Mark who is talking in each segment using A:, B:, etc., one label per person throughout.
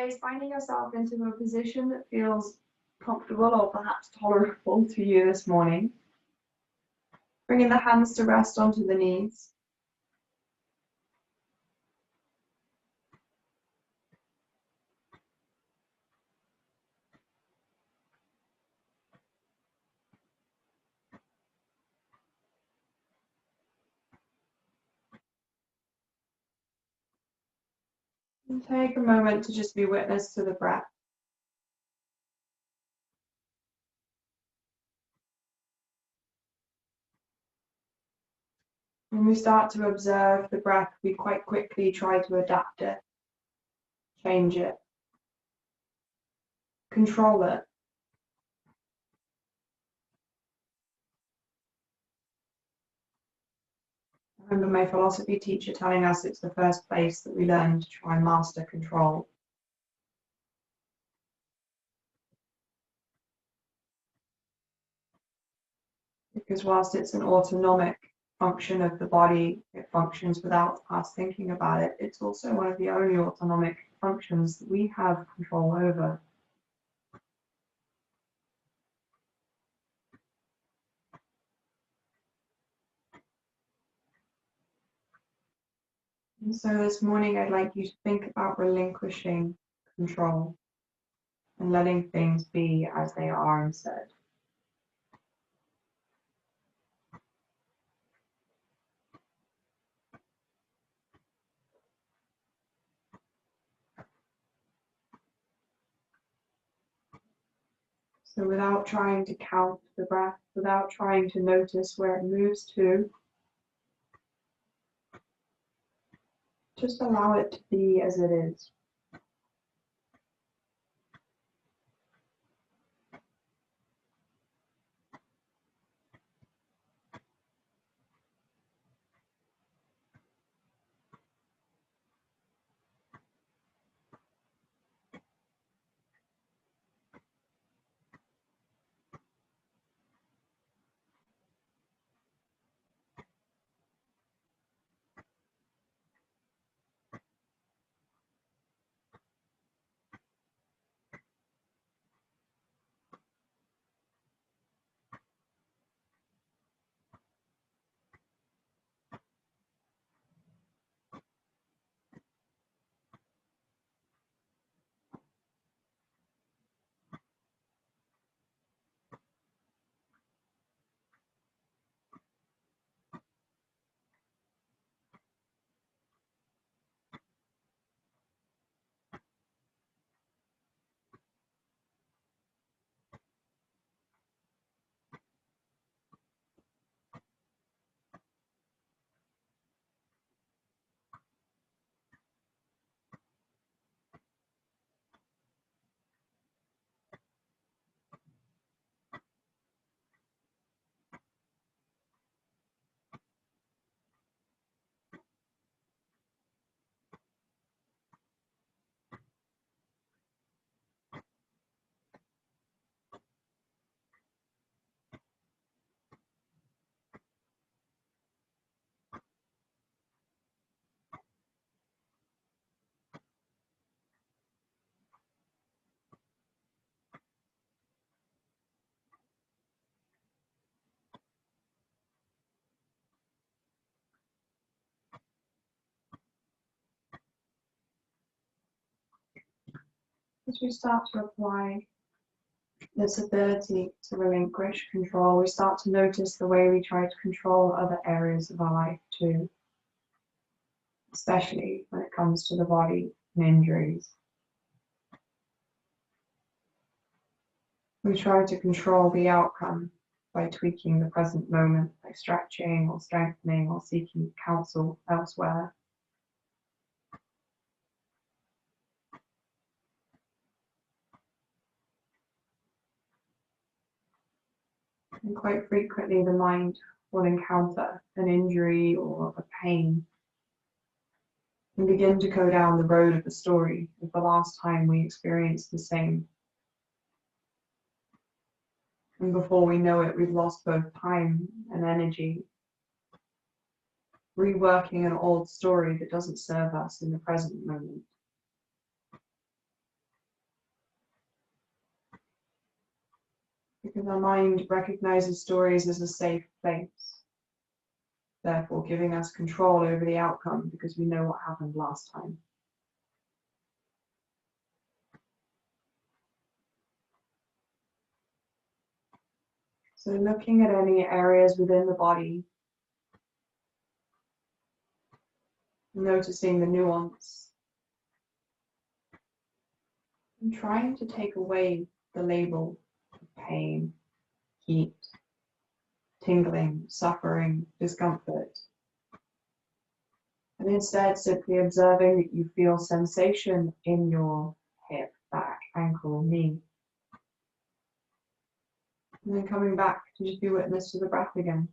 A: place, finding yourself into a position that feels comfortable or perhaps tolerable to you this morning. Bringing the hands to rest onto the knees. And take a moment to just be witness to the breath. When we start to observe the breath, we quite quickly try to adapt it, change it, control it. I remember my philosophy teacher telling us it's the first place that we learn to try and master control. Because whilst it's an autonomic function of the body, it functions without us thinking about it. It's also one of the only autonomic functions that we have control over. And so this morning, I'd like you to think about relinquishing control and letting things be as they are instead. So without trying to count the breath, without trying to notice where it moves to, just allow it to be as it is. As we start to apply this ability to relinquish control, we start to notice the way we try to control other areas of our life too, especially when it comes to the body and injuries. We try to control the outcome by tweaking the present moment, by stretching or strengthening or seeking counsel elsewhere. And quite frequently the mind will encounter an injury or a pain and begin to go down the road of the story of the last time we experienced the same. And before we know it, we've lost both time and energy, reworking an old story that doesn't serve us in the present moment. Because our mind recognizes stories as a safe place, therefore giving us control over the outcome because we know what happened last time. So looking at any areas within the body, noticing the nuance, and trying to take away the label of pain, heat, tingling, suffering, discomfort, and instead simply observing that you feel sensation in your hip, back, ankle, knee. And then coming back to just be witness to the breath again.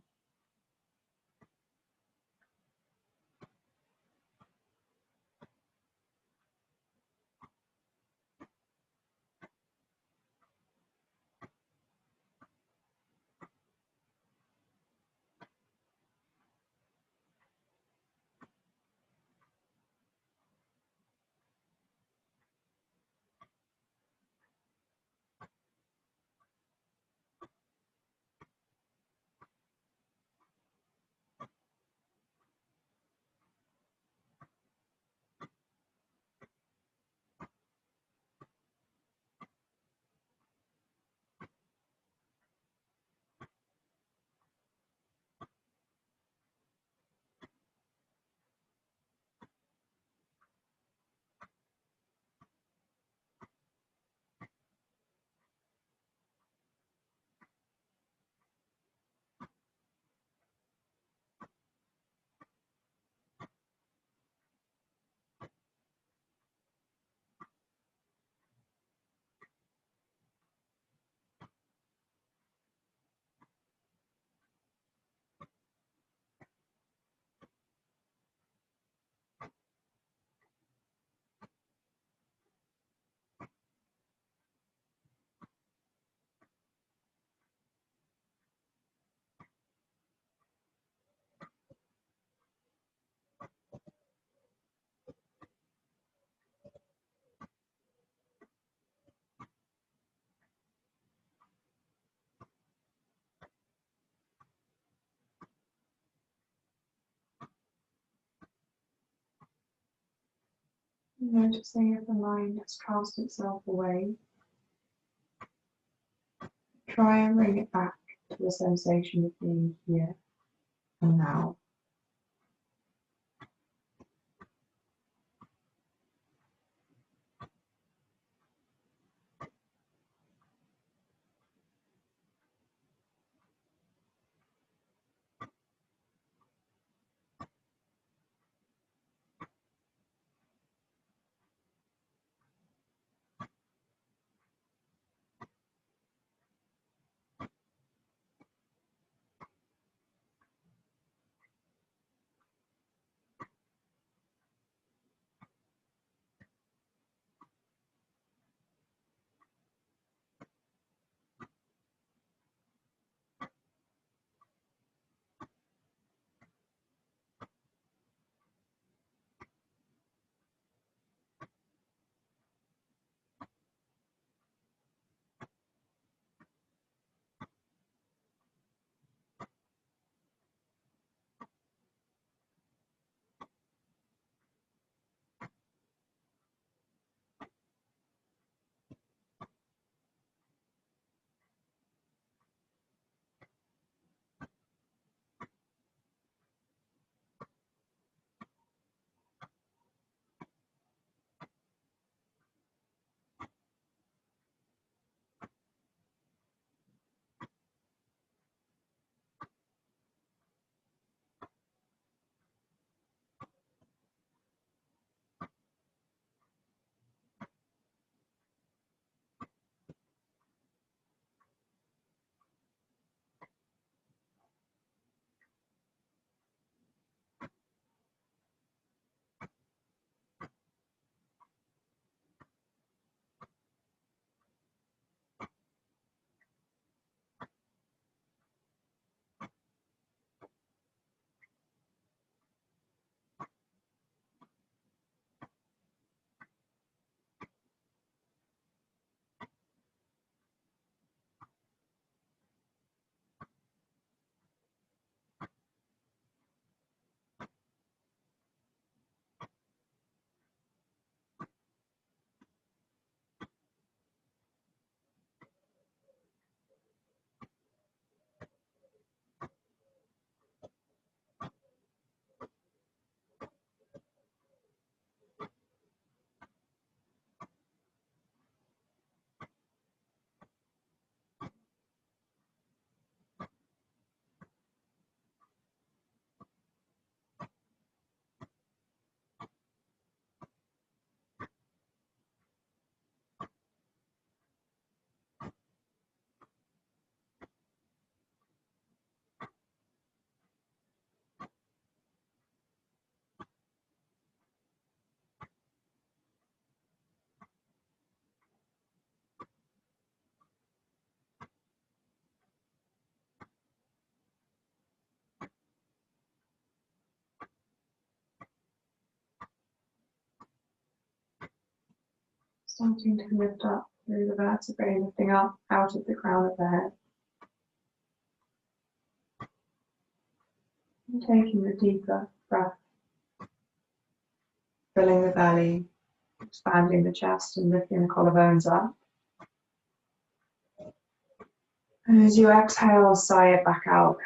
A: Noticing if the mind has cast itself away, try and bring it back to the sensation of being here and now. Starting to lift up through the vertebrae, lifting up out of the crown of the head. And taking a deeper breath, filling the belly, expanding the chest and lifting the collarbones up. And as you exhale, sigh it back out.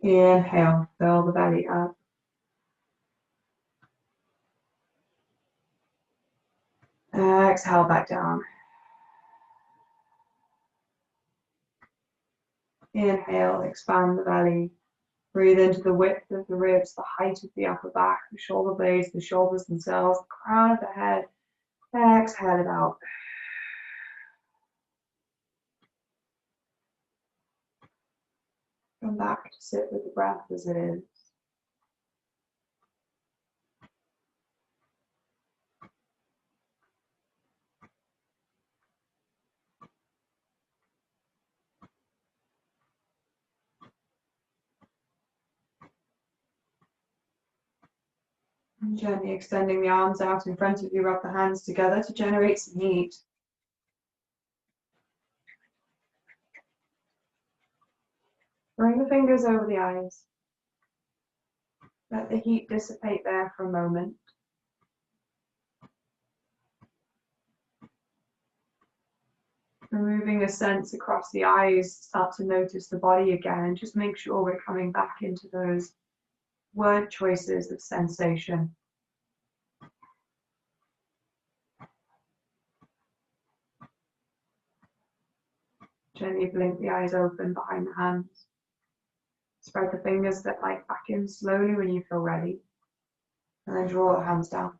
A: Inhale, fill the belly up. Exhale back down. Inhale, expand the belly. Breathe into the width of the ribs, the height of the upper back, the shoulder blades, the shoulders themselves, the crown of the head. Exhale it out. Come back to sit with the breath as it is. And gently extending the arms out in front of you, rub the hands together to generate some heat. Bring the fingers over the eyes. Let the heat dissipate there for a moment. Removing a sense across the eyes, start to notice the body again, and just make sure we're coming back into those word choices of sensation. Gently blink the eyes open behind the hands. Spread the fingers that light back in slowly when you feel ready. And then draw the hands down.